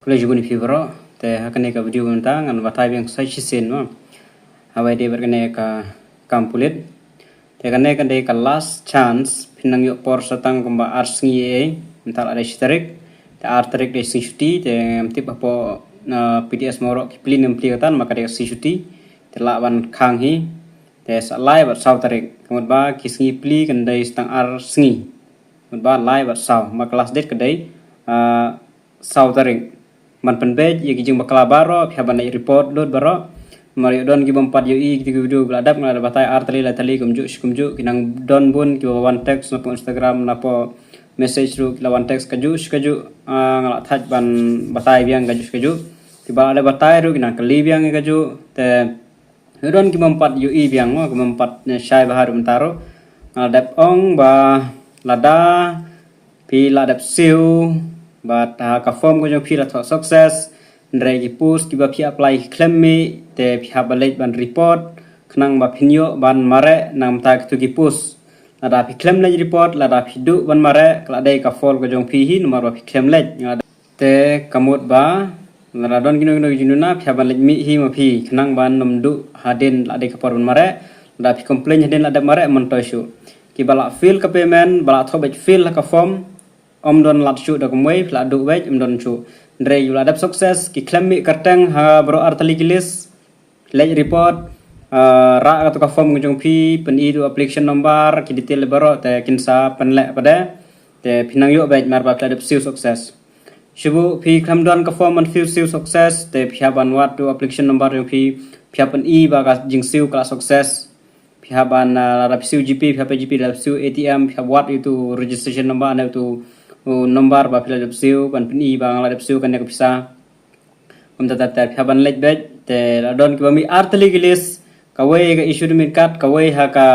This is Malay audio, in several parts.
Kule jubun fibro te hakane ka video gunta ngan batai beng sai chisin no awai de berkane ka kampulit te kane kande ka last chance pinang yo por satang kumba arsingi e mental ada historik te arterik de sisuti te tip apo PDS moro kiplin empli katan maka de sisuti te lawan khang hi te salai bat sau tarik kemudian ba kisngi pli kandai stang arsingi kemudian ba lai bat sau ma kelas det kadai sau tarik man penbej ya kijing bakala baro pihak na report load baro mari don ki bompat yo i ki video beladap ngada batai artali la tali kumju kinang don bun ki wan text na Instagram na po message ru lawan text kaju ngala thaj ban batai biang kaju tiba ada batai ru kinang kali biang kaju te don ki bompat yo i biang mo ki bompat syai bahar mentaro ngadap ong ba lada pi ladap siu but ka form ko jong phila thok success ndre ki post ki ba phi apply claim me te phi habalet ban report khnang ba phinyo ban mare nam ta ki post ada phi claim le report la da phi du ban mare kala dai ka fall ko jong phi hi nomor ba phi claim le te kamut ba la don kino jinuna phi habalet mi hi ma phi khnang ban nom du hadin la dai ka por ban mare da phi complain hadin la da mare mon to shu ki bala fill ka payment bala thobet fill ka form don lat chu da kumwei la du wei don chu ndre yu la dap success ki claim mi kartang ha bro artali kilis late report ra ka to ka form ngujung phi pen i du application number ki detail baro te kinsa penle pada te pinang yu wei mar ba la dap siu success shubu phi kham don ka form an siu success te phya ban wat du application number yu phi phya pen i ba ka jing siu ka success phya ban la dap siu gp phya gp dap siu atm phya wat itu registration number ana itu nomor ba pila dap siu ban pini ba ngala dap siu kan ka pisa tata phya ban lek bet te don ki bami artli gilis kawai ka issue min kat kawai ha ka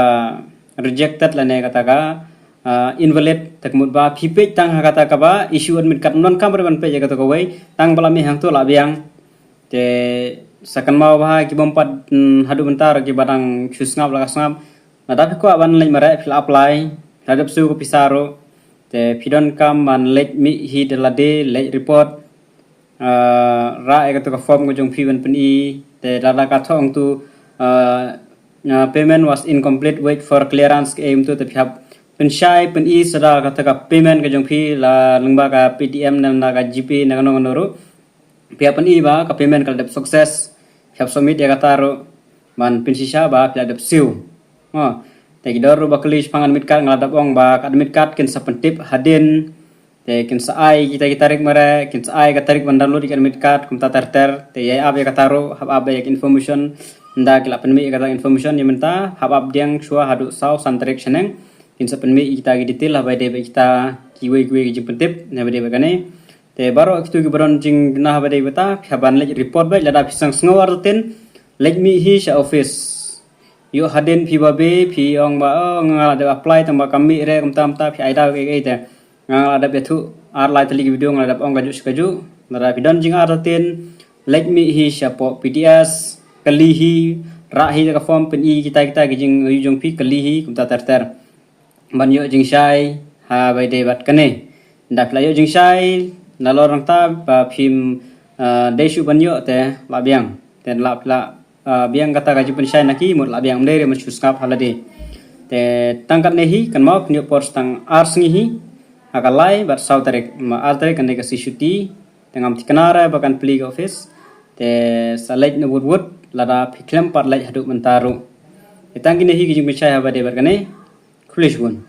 rejected la ne kata ka invalid takmut ba phi page tang ha kata ka ba issue min kat non kam ban page kata kawai tang bala mi hang tu la biang te sakan mau ba ki bompat hadu bentar ki badang khusngap la kasngap na dap ko ban lek mare fil apply dap siu ko pisaro te pidon kam man lek mi hi de la de lek report ra e ka form ko jong phi ban pen i te dala ka thong tu payment was incomplete wait for clearance aim tu te phap pen shai pen i sada ka payment ko jong phi la lengba ka ptm na ka gp na no ru pia pen i ba ka payment ka dep success phap submit ya ka taro man pen sisa ba pia dep siu te gidor ru baklis pangan mitkat ngaladap ong ba admit kat kin sapentip hadin te kin sai kita tarik mare kin sai ka tarik ban download ikan mitkat kum ter te ya ab ya kataro hab ab ya information nda kila penmi kata information yang menta hab ab diang chua hadu sau santrek cheneng kin sapenmi kita gi detail habai de kita kiwe gi pentip ne bade bagane te baro kitu gi baron jing na habai de beta phaban le report bai lada pisang snowar ten let me hi sha office yo hadin phi babe phi ong ba ngala de apply tamba kami re kam ta phi aida ke te ngala de bethu ar lai tali video ngala de ong kaju nara bidon jing ar ten let me hi shapo pts kali hi ra hi ka form pen i kita jing jong phi kali hi kum ta ter ban yo jing shai ha bai de bat kane ndak la yo jing shai na lo rang ta ba phim de shu ban yo te la biang ten la biang kata gaji pensyai naki mut la biang mdere men chuskap halade te tangkat nehi kan mau pnyo pors tang ars ngihi akalai bat sau tarik ma artare kan deka sisuti tengam tikanara bakan pli office te salaj ne wud lada phiklem par laj hadu mentaru tangki nehi gijing pensyai habade berkane khulish bun